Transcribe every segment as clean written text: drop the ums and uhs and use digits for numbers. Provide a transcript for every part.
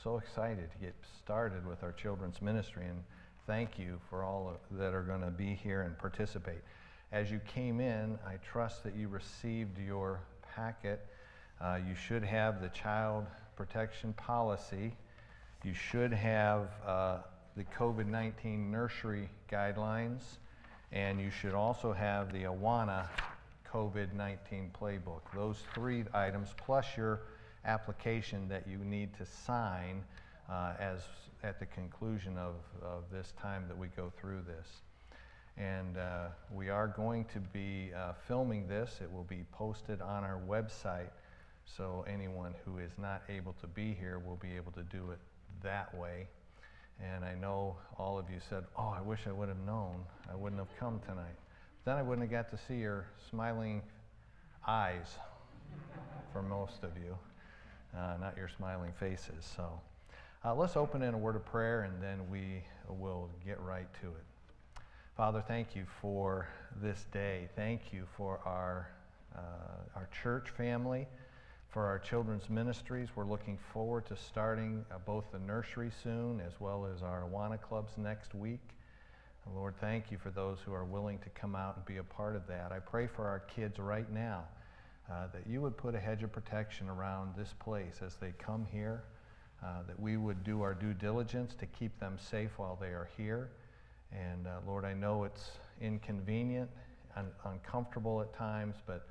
so excited to get started with our children's ministry, and thank you for all that are going to be here and participate. As you came in, I trust that you received your packet. You should have the child protection policy. You should have the COVID-19 nursery guidelines, and you should also have the Awana COVID-19 playbook. Those three items, plus your application that you need to sign as at the conclusion of this time that we go through this. And we are going to be filming this. It will be posted on our website, so anyone who is not able to be here will be able to do it that way. And I know all of you said, oh, I wish I would have known. I wouldn't have come tonight. Then I wouldn't have got to see your smiling eyes for most of you, not your smiling faces. So let's open in a word of prayer, and then we will get right to it. Father, thank you for this day. Thank you for our church family, for our children's ministries. We're looking forward to starting both the nursery soon as well as our Awana clubs next week. Lord, thank you for those who are willing to come out and be a part of that. I pray for our kids right now that you would put a hedge of protection around this place as they come here, that we would do our due diligence to keep them safe while they are here. And Lord, I know it's inconvenient and uncomfortable at times, but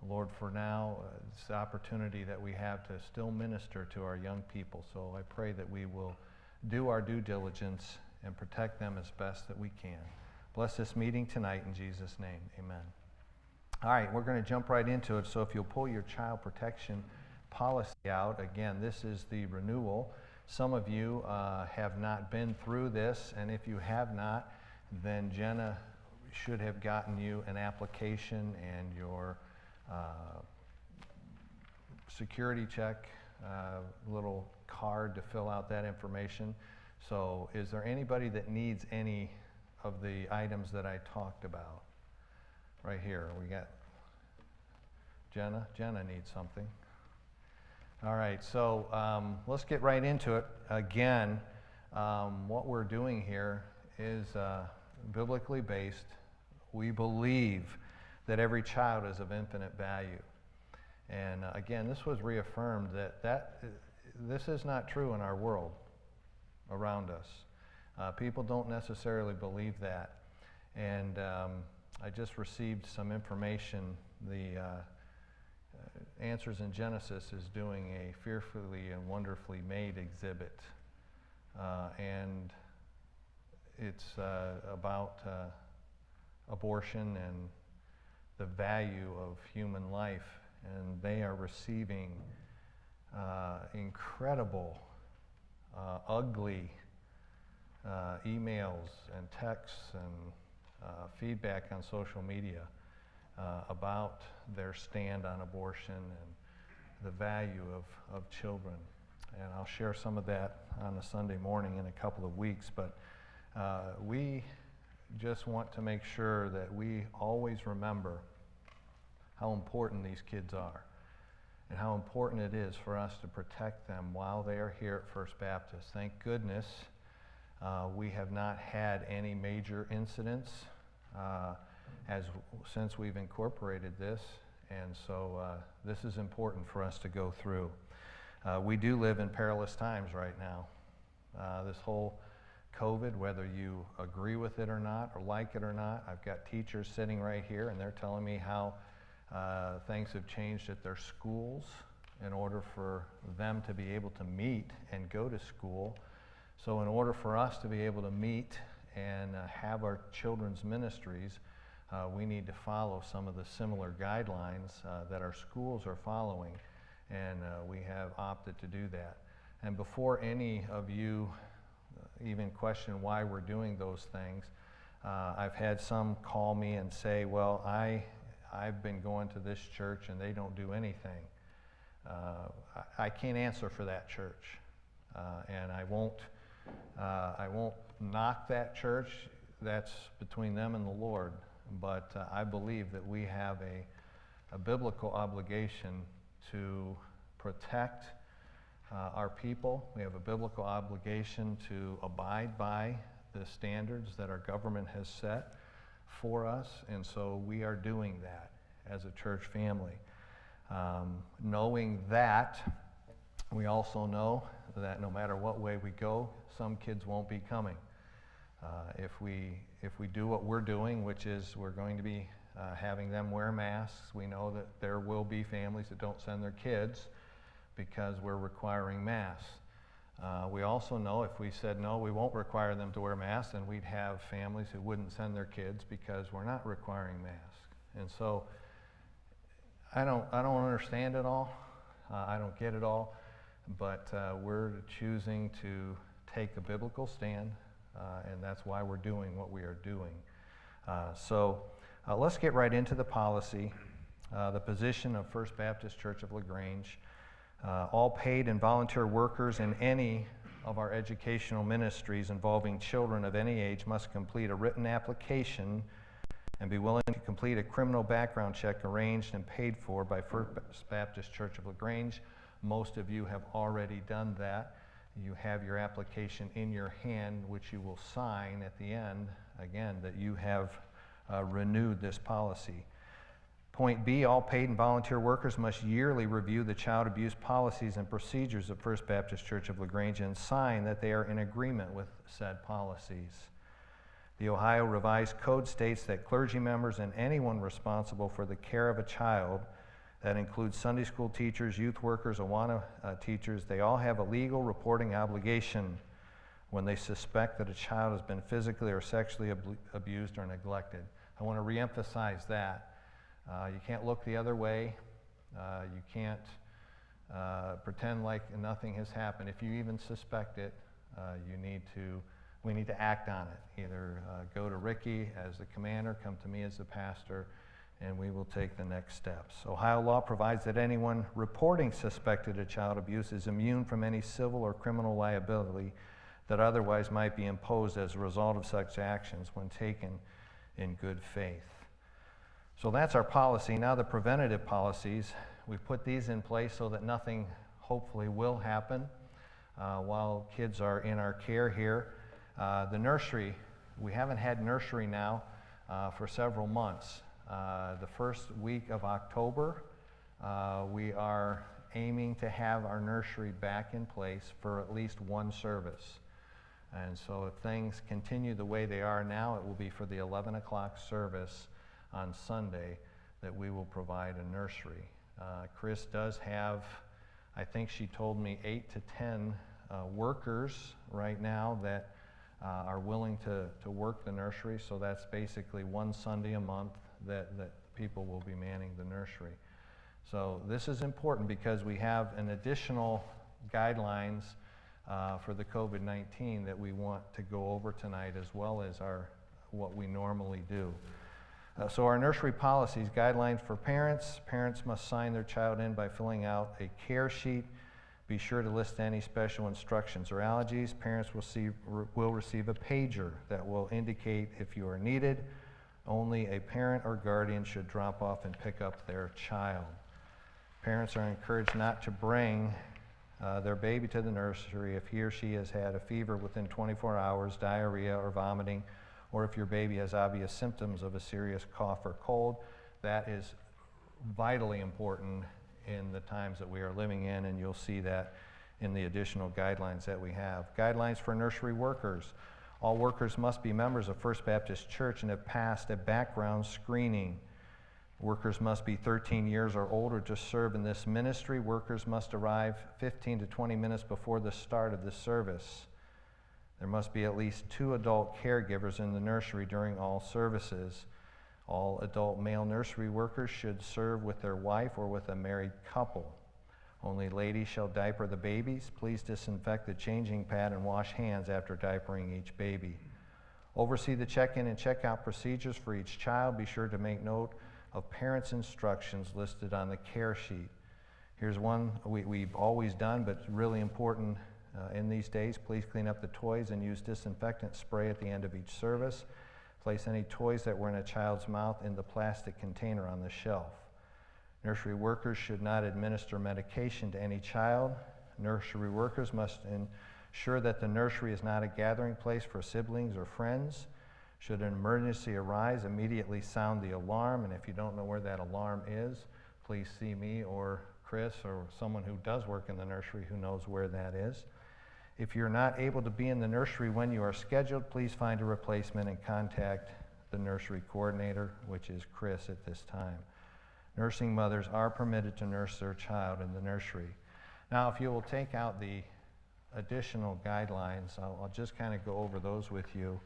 Lord, for now, it's the opportunity that we have to still minister to our young people. So I pray that we will do our due diligence and protect them as best that we can. Bless this meeting tonight in Jesus' name. Amen. All right, we're going to jump right into it. So if you'll pull your child protection policy out. Again, this is the renewal. Some of you have not been through this, and if you have not, then Jenna should have gotten you an application and your security check, little card to fill out that information. So is there anybody that needs any of the items that I talked about? Right here, we got Jenna. Jenna needs something. All right, so let's get right into it. Again, what we're doing here is biblically based. We believe that every child is of infinite value. And again, this was reaffirmed that this is not true in our world around us. People don't necessarily believe that. And I just received some information. The Answers in Genesis is doing a fearfully and wonderfully made exhibit. And it's about abortion and the value of human life, and they are receiving incredible, ugly emails and texts and feedback on social media about their stand on abortion and the value of children. And I'll share some of that on a Sunday morning in a couple of weeks, but we just want to make sure that we always remember how important these kids are and how important it is for us to protect them while they are here at First Baptist. Thank goodness we have not had any major incidents since we've incorporated this, and so this is important for us to go through. We do live in perilous times right now. This whole COVID, whether you agree with it or not, or like it or not, I've got teachers sitting right here, and they're telling me how things have changed at their schools in order for them to be able to meet and go to school. So in order for us to be able to meet and have our children's ministries, we need to follow some of the similar guidelines that our schools are following, and we have opted to do that. And before any of you even question why we're doing those things, I've had some call me and say, well, I've been going to this church and they don't do anything. I can't answer for that church, and I won't knock that church. That's between them and the Lord. But I believe that we have a biblical obligation to protect our people. We have a biblical obligation to abide by the standards that our government has set for us, and so we are doing that as a church family. Knowing that, we also know that no matter what way we go, some kids won't be coming. If we do what we're doing, which is we're going to be having them wear masks, we know that there will be families that don't send their kids because we're requiring masks. We also know if we said no, we won't require them to wear masks, then we'd have families who wouldn't send their kids because we're not requiring masks. And so I don't understand it all. I don't get it all, but we're choosing to take a biblical stand, and that's why we're doing what we are doing. So let's get right into the policy. The position of First Baptist Church of LaGrange. All paid and volunteer workers in any of our educational ministries involving children of any age must complete a written application and be willing to complete a criminal background check arranged and paid for by First Baptist Church of LaGrange. Most of you have already done that. You have your application in your hand, which you will sign at the end, again, that you have renewed this policy. Point B, all paid and volunteer workers must yearly review the child abuse policies and procedures of First Baptist Church of LaGrange and sign that they are in agreement with said policies. The Ohio Revised Code states that clergy members and anyone responsible for the care of a child, that includes Sunday school teachers, youth workers, Awana teachers, they all have a legal reporting obligation when they suspect that a child has been physically or sexually abused or neglected. I want to reemphasize that. You can't look the other way. You can't pretend like nothing has happened. If you even suspect it, we need to act on it. Either go to Ricky as the commander, come to me as the pastor, and we will take the next steps. Ohio law provides that anyone reporting suspected of child abuse is immune from any civil or criminal liability that otherwise might be imposed as a result of such actions when taken in good faith. So that's our policy. Now the preventative policies, we put these in place so that nothing hopefully will happen while kids are in our care here. The nursery, we haven't had nursery now for several months. The first week of October, we are aiming to have our nursery back in place for at least one service. And so if things continue the way they are now, it will be for the 11 o'clock service on Sunday that we will provide a nursery. Chris does have, I think she told me, 8 to 10 workers right now that are willing to work the nursery, so that's basically one Sunday a month that people will be manning the nursery. So this is important because we have an additional guidelines for the COVID-19 that we want to go over tonight, as well as what we normally do. So our nursery policies, guidelines for parents. Parents must sign their child in by filling out a care sheet. Be sure to list any special instructions or allergies. Parents will receive a pager that will indicate if you are needed. Only a parent or guardian should drop off and pick up their child. Parents are encouraged not to bring their baby to the nursery if he or she has had a fever within 24 hours, diarrhea or vomiting, or if your baby has obvious symptoms of a serious cough or cold. That is vitally important in the times that we are living in, and you'll see that in the additional guidelines that we have. Guidelines for nursery workers. All workers must be members of First Baptist Church and have passed a background screening. Workers must be 13 years or older to serve in this ministry. Workers must arrive 15 to 20 minutes before the start of the service. There must be at least 2 adult caregivers in the nursery during all services. All adult male nursery workers should serve with their wife or with a married couple. Only ladies shall diaper the babies. Please disinfect the changing pad and wash hands after diapering each baby. Oversee the check-in and check-out procedures for each child. Be sure to make note of parents' instructions listed on the care sheet. Here's one we've always done, but it's really important in these days. Please clean up the toys and use disinfectant spray at the end of each service. Place any toys that were in a child's mouth in the plastic container on the shelf. Nursery workers should not administer medication to any child. Nursery workers must ensure that the nursery is not a gathering place for siblings or friends. Should an emergency arise, immediately sound the alarm, and if you don't know where that alarm is, please see me or Chris or someone who does work in the nursery who knows where that is. If you're not able to be in the nursery when you are scheduled, please find a replacement and contact the nursery coordinator, which is Chris at this time. Nursing mothers are permitted to nurse their child in the nursery. Now, if you will take out the additional guidelines, I'll just kind of go over those with you.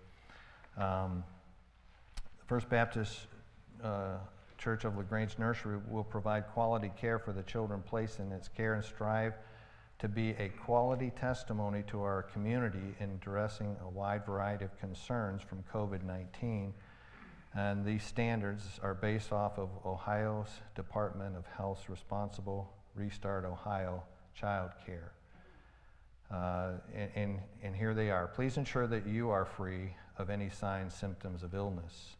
First Baptist Church of LaGrange Nursery will provide quality care for the children placed in its care and strive to be a quality testimony to our community in addressing a wide variety of concerns from COVID-19. And these standards are based off of Ohio's Department of Health's Responsible Restart Ohio Child Care. And here they are. Please ensure that you are free of any signs, symptoms of illness.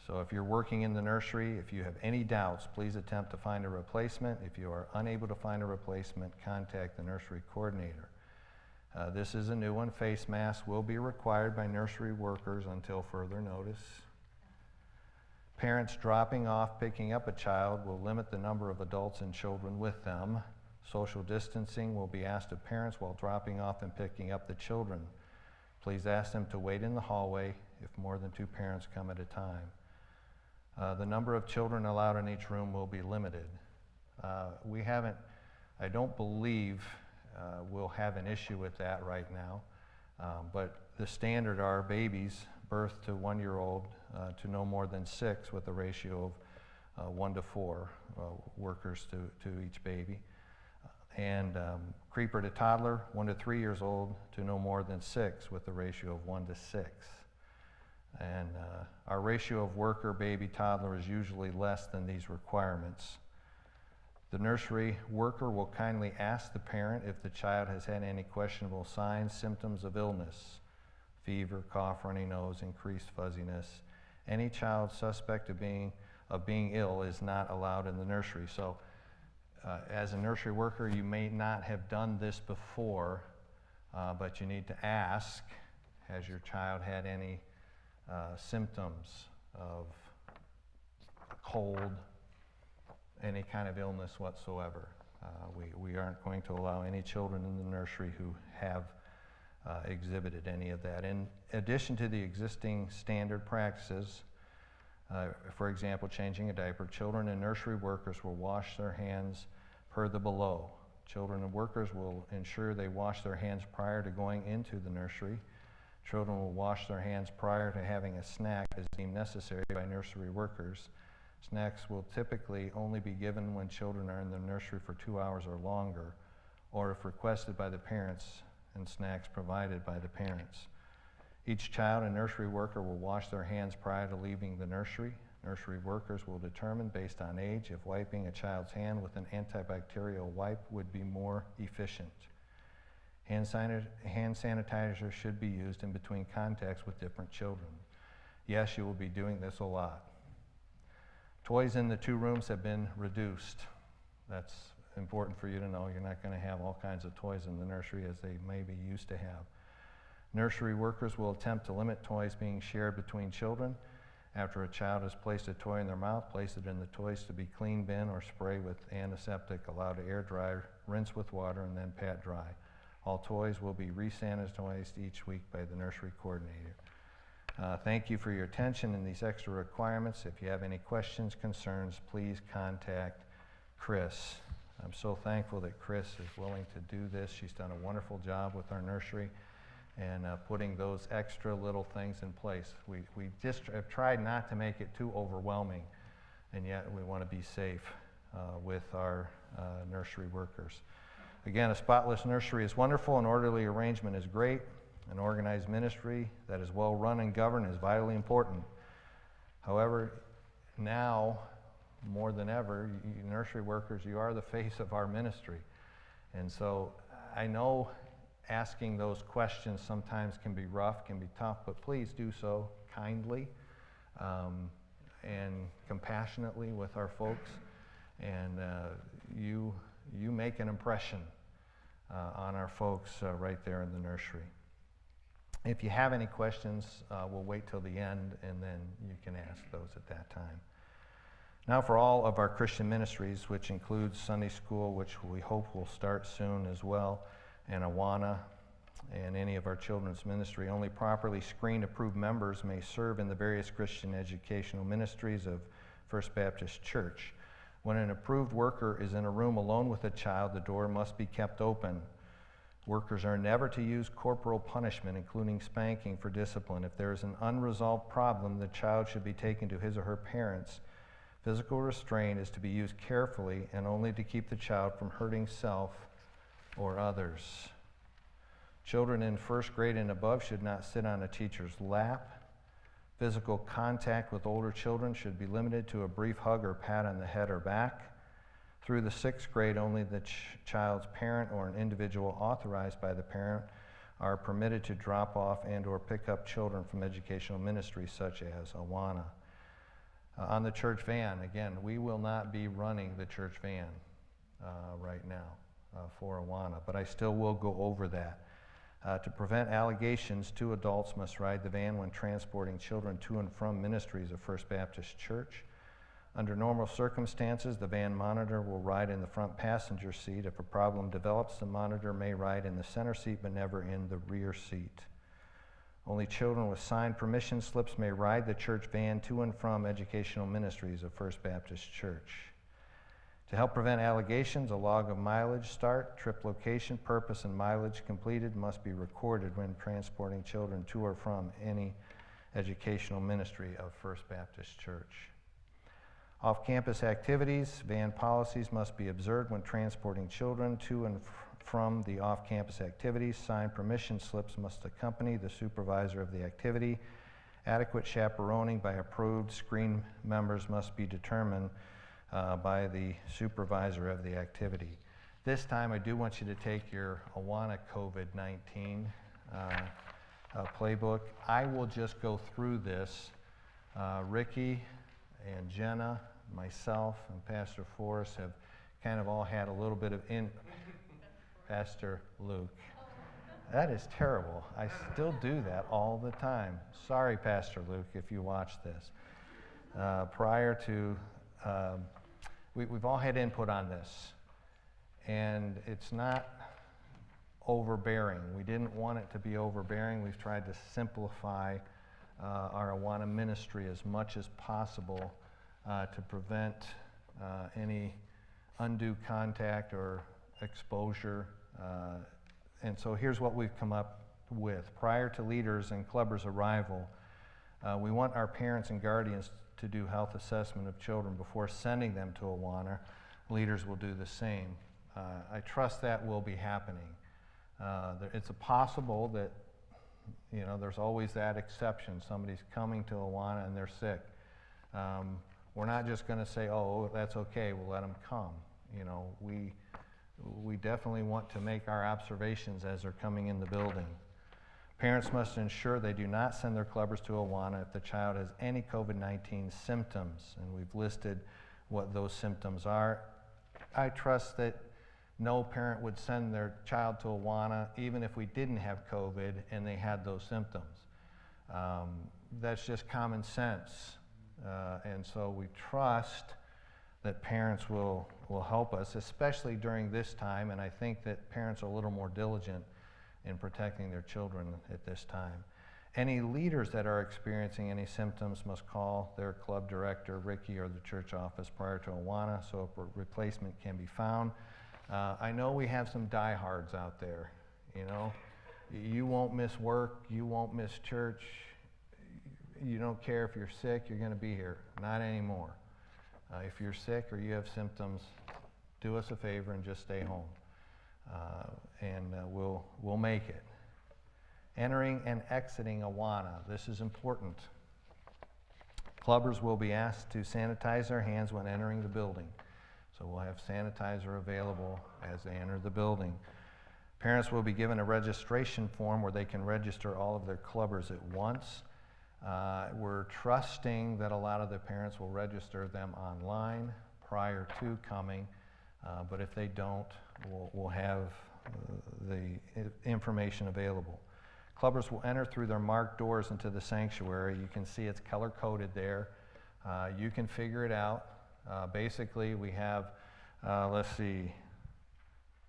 So if you're working in the nursery, if you have any doubts, please attempt to find a replacement. If you are unable to find a replacement, contact the nursery coordinator. This is a new one. Face masks will be required by nursery workers until further notice. Parents dropping off, picking up a child will limit the number of adults and children with them. Social distancing will be asked of parents while dropping off and picking up the children. Please ask them to wait in the hallway if more than 2 parents come at a time. The number of children allowed in each room will be limited. I don't believe we'll have an issue with that right now, but the standard are babies birth to 1-year-old to no more than 6 with a ratio of 1 to 4 workers to each baby. And creeper to toddler, 1 to 3 years old to no more than 6 with a ratio of 1 to 6. And our ratio of worker, baby, toddler is usually less than these requirements. The nursery worker will kindly ask the parent if the child has had any questionable signs, symptoms of illness, fever, cough, runny nose, increased fuzziness. Any child suspect of being ill is not allowed in the nursery. So as a nursery worker, you may not have done this before, but you need to ask, has your child had any symptoms of cold, any kind of illness whatsoever. We aren't going to allow any children in the nursery who have exhibited any of that. In addition to the existing standard practices, for example, changing a diaper, children and nursery workers will wash their hands per the below. Children and workers will ensure they wash their hands prior to going into the nursery. Children will wash their hands prior to having a snack as deemed necessary by nursery workers. Snacks will typically only be given when children are in the nursery for 2 hours or longer, or if requested by the parents, and snacks provided by the parents. Each child and nursery worker will wash their hands prior to leaving the nursery. Nursery workers will determine based on age if wiping a child's hand with an antibacterial wipe would be more efficient. Hand sanitizer should be used in between contacts with different children. Yes, you will be doing this a lot. Toys in the 2 rooms have been reduced. That's important for you to know. You're not going to have all kinds of toys in the nursery as they maybe used to have. Nursery workers will attempt to limit toys being shared between children. After a child has placed a toy in their mouth, place it in the toys to be clean bin or spray with antiseptic, allow to air dry, rinse with water, and then pat dry. All toys will be re-sanitized each week by the nursery coordinator. Thank you for your attention and these extra requirements. If you have any questions, concerns, please contact Chris. I'm so thankful that Chris is willing to do this. She's done a wonderful job with our nursery and putting those extra little things in place. We just have tried not to make it too overwhelming, and yet we want to be safe with our nursery workers. Again, a spotless nursery is wonderful. An orderly arrangement is great. An organized ministry that is well run and governed is vitally important. However, now, more than ever, you nursery workers, you are the face of our ministry. And so I know asking those questions sometimes can be rough, can be tough, but please do so kindly and compassionately with our folks. And you make an impression on our folks right there in the nursery. If you have any questions, we'll wait till the end, and then you can ask those at that time. Now for all of our Christian ministries, which includes Sunday School, which we hope will start soon as well, and Awana, and any of our children's ministry, only properly screened approved members may serve in the various Christian educational ministries of First Baptist Church. When an approved worker is in a room alone with a child, the door must be kept open. Workers are never to use corporal punishment, including spanking, for discipline. If there is an unresolved problem, the child should be taken to his or her parents. Physical restraint is to be used carefully and only to keep the child from hurting self or others. Children in first grade and above should not sit on a teacher's lap. Physical contact with older children should be limited to a brief hug or pat on the head or back. Through the sixth grade, only the child's parent or an individual authorized by the parent are permitted to drop off and or pick up children from educational ministries such as Awana. On the church van, again, we will not be running the church van right now for Awana, but I still will go over that. To prevent allegations, 2 adults must ride the van when transporting children to and from ministries of First Baptist Church. Under normal circumstances, the van monitor will ride in the front passenger seat. If a problem develops, the monitor may ride in the center seat but never in the rear seat. Only children with signed permission slips may ride the church van to and from educational ministries of First Baptist Church. To help prevent allegations, a log of mileage start, trip location, purpose, and mileage completed must be recorded when transporting children to or from any educational ministry of First Baptist Church. Off-campus activities, van policies must be observed when transporting children to and from the off-campus activities. Signed permission slips must accompany the supervisor of the activity. Adequate chaperoning by approved screen members must be determined by the supervisor of the activity. This time I do want you to take your Awana COVID-19 playbook. I will just go through this. Ricky and Jenna, myself, and Pastor Forrest have kind of all had a little bit of Pastor Luke. That is terrible. I still do that all the time. Sorry, Pastor Luke, if you watch this. We've all had input on this, and it's not overbearing. We didn't want it to be overbearing. We've tried to simplify our Awana ministry as much as possible to prevent any undue contact or exposure. And so here's what we've come up with. Prior to leaders and clubbers' arrival, we want our parents and guardians to do health assessment of children before sending them to Awana. Leaders will do the same. I trust that will be happening. It's possible that, you know, there's always that exception. Somebody's coming to Awana and they're sick. We're not just going to say, oh, that's okay, we'll let them come. You know, we definitely want to make our observations as they're coming in the building. Parents must ensure they do not send their clubbers to Awana if the child has any COVID-19 symptoms, and we've listed what those symptoms are. I trust that no parent would send their child to Awana even if we didn't have COVID and they had those symptoms. That's just common sense. And so we trust that parents will help us, especially during this time, and I think that parents are a little more diligent in protecting their children at this time. Any leaders that are experiencing any symptoms must call their club director, Ricky, or the church office prior to Awana so a replacement can be found. I know we have some diehards out there. You know, you won't miss work, you won't miss church, you don't care if you're sick, you're going to be here. Not anymore. If you're sick or you have symptoms, do us a favor and just stay home. And we'll make it. Entering and exiting Awana. This is important. Clubbers will be asked to sanitize their hands when entering the building. So we'll have sanitizer available as they enter the building. Parents will be given a registration form where they can register all of their clubbers at once. We're trusting that a lot of the parents will register them online prior to coming, but if they don't, we'll have information available. Clubbers will enter through their marked doors into the sanctuary. You can see it's color-coded there. You can figure it out. Basically, we have, let's see,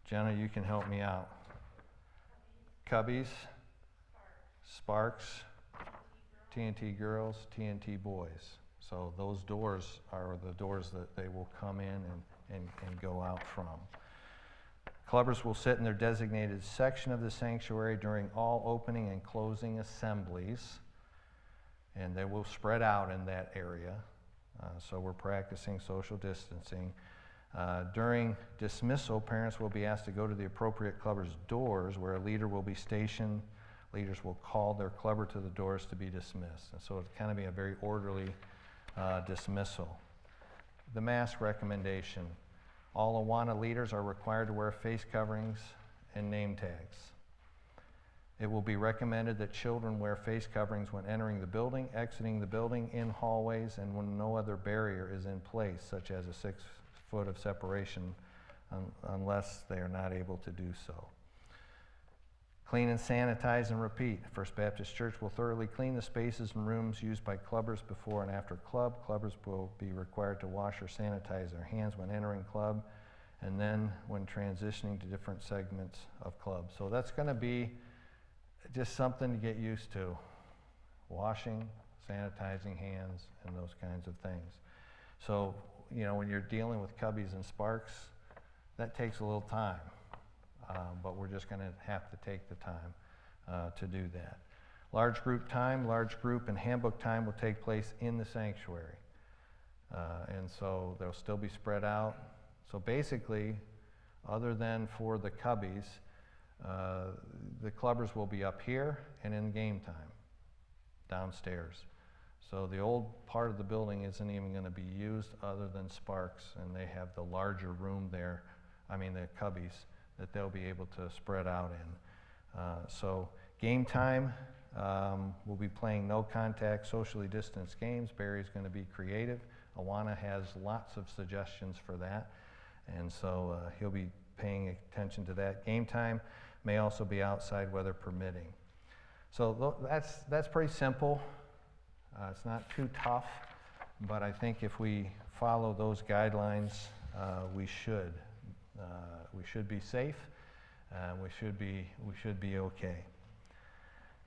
Jenna, you can help me out. Cubbies, Sparks, TNT Girls, TNT Boys. So those doors are the doors that they will come in and go out from. Clubbers will sit in their designated section of the sanctuary during all opening and closing assemblies, and they will spread out in that area. So we're practicing social distancing. During dismissal, parents will be asked to go to the appropriate clubbers' doors where a leader will be stationed. Leaders will call their clubber to the doors to be dismissed. And so it's kind of be a very orderly dismissal. The mask recommendation. All Awana leaders are required to wear face coverings and name tags. It will be recommended that children wear face coverings when entering the building, exiting the building, in hallways, and when no other barrier is in place, such as a 6 foot of separation, unless they are not able to do so. Clean and sanitize and repeat. First Baptist Church will thoroughly clean the spaces and rooms used by clubbers before and after club. Clubbers will be required to wash or sanitize their hands when entering club, and then when transitioning to different segments of club. So that's going to be just something to get used to. Washing, sanitizing hands, and those kinds of things. So, you know, when you're dealing with Cubbies and Sparks, that takes a little time. But we're just going to have to take the time to do that. Large group time, large group and handbook time will take place in the sanctuary. And so they'll still be spread out. So basically, other than for the Cubbies, the clubbers will be up here and in game time, downstairs. So the old part of the building isn't even going to be used other than Sparks, and they have the larger room there, the Cubbies, that they'll be able to spread out in. So game time, we'll be playing no contact, socially distanced games. Barry's going to be creative. Awana has lots of suggestions for that, and so he'll be paying attention to that. Game time may also be outside, weather permitting. So that's pretty simple. It's not too tough, but I think if we follow those guidelines, we should be safe. We should be okay.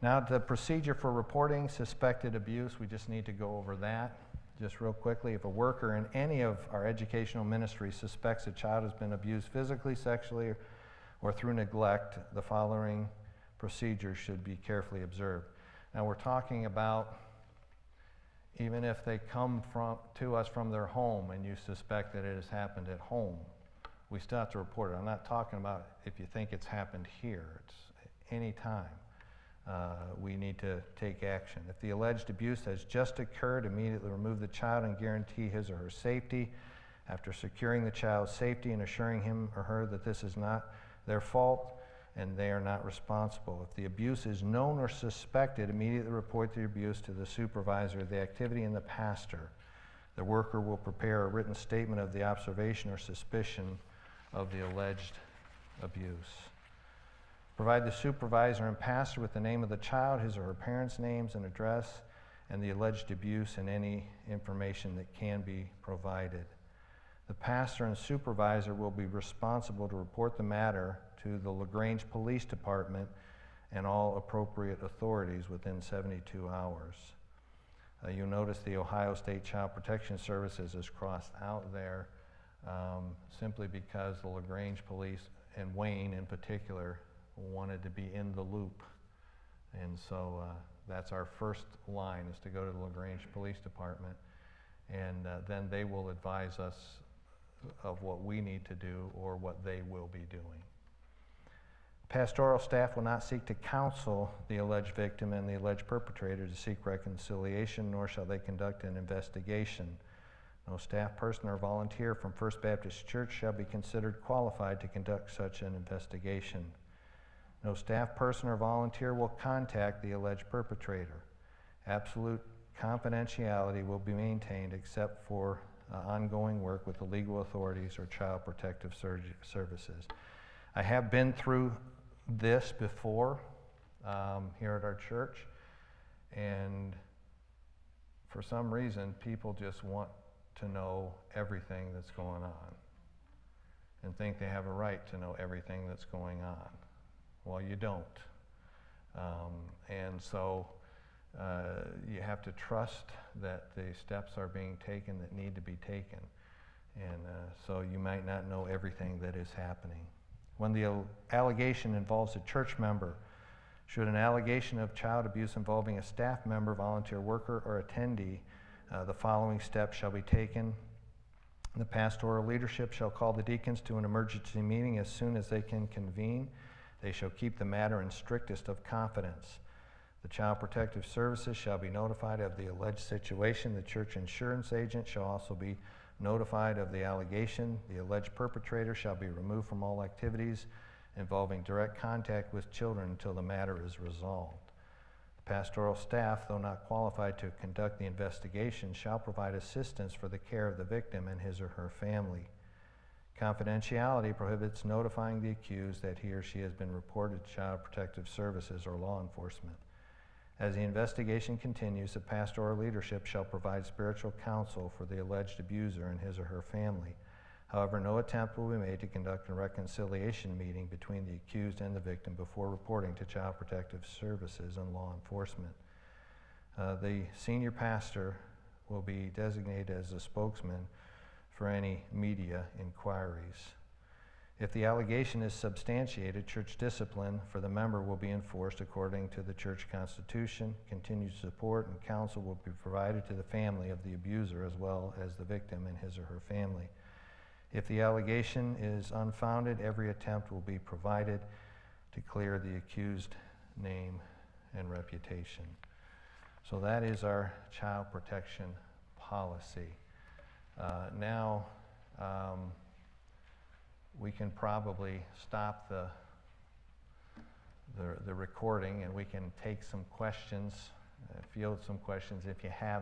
Now, the procedure for reporting suspected abuse, we just need to go over that just real quickly. If a worker in any of our educational ministries suspects a child has been abused physically, sexually, or through neglect, the following procedures should be carefully observed. Now, we're talking about even if they come to us from their home and you suspect that it has happened at home, we still have to report it. I'm not talking about if you think it's happened here. It's any time we need to take action. If the alleged abuse has just occurred, immediately remove the child and guarantee his or her safety. After securing the child's safety and assuring him or her that this is not their fault and they are not responsible. If the abuse is known or suspected, immediately report the abuse to the supervisor of the activity and the pastor. The worker will prepare a written statement of the observation or suspicion of the alleged abuse. Provide the supervisor and pastor with the name of the child, his or her parents' names and address, and the alleged abuse and any information that can be provided. The pastor and supervisor will be responsible to report the matter to the LaGrange Police Department and all appropriate authorities within 72 hours. You'll notice the Ohio State Child Protection Services is crossed out there simply because the LaGrange Police, and Wayne in particular, wanted to be in the loop. And so that's our first line, is to go to the LaGrange Police Department, and then they will advise us of what we need to do or what they will be doing. Pastoral staff will not seek to counsel the alleged victim and the alleged perpetrator to seek reconciliation, nor shall they conduct an investigation. No staff person or volunteer from First Baptist Church shall be considered qualified to conduct such an investigation. No staff person or volunteer will contact the alleged perpetrator. Absolute confidentiality will be maintained except for ongoing work with the legal authorities or child protective services. I have been through this before here at our church, and for some reason, people just want to know everything that's going on and think they have a right to know everything that's going on. Well, you don't. And so you have to trust that the steps are being taken that need to be taken. And so you might not know everything that is happening. When the allegation involves a church member, should an allegation of child abuse involving a staff member, volunteer worker, or attendee, the following steps shall be taken. The pastoral leadership shall call the deacons to an emergency meeting as soon as they can convene. They shall keep the matter in strictest of confidence. The Child Protective Services shall be notified of the alleged situation. The church insurance agent shall also be notified of the allegation. The alleged perpetrator shall be removed from all activities involving direct contact with children until the matter is resolved. The pastoral staff, though not qualified to conduct the investigation, shall provide assistance for the care of the victim and his or her family. Confidentiality prohibits notifying the accused that he or she has been reported to Child Protective Services or law enforcement. As the investigation continues, the pastoral leadership shall provide spiritual counsel for the alleged abuser and his or her family. However, no attempt will be made to conduct a reconciliation meeting between the accused and the victim before reporting to Child Protective Services and law enforcement. The senior pastor will be designated as a spokesman for any media inquiries. If the allegation is substantiated, church discipline for the member will be enforced according to the church constitution. Continued support and counsel will be provided to the family of the abuser as well as the victim and his or her family. If the allegation is unfounded, every attempt will be provided to clear the accused name and reputation. So that is our child protection policy. Now, we can probably stop the recording and we can take some questions, field some questions if you have any.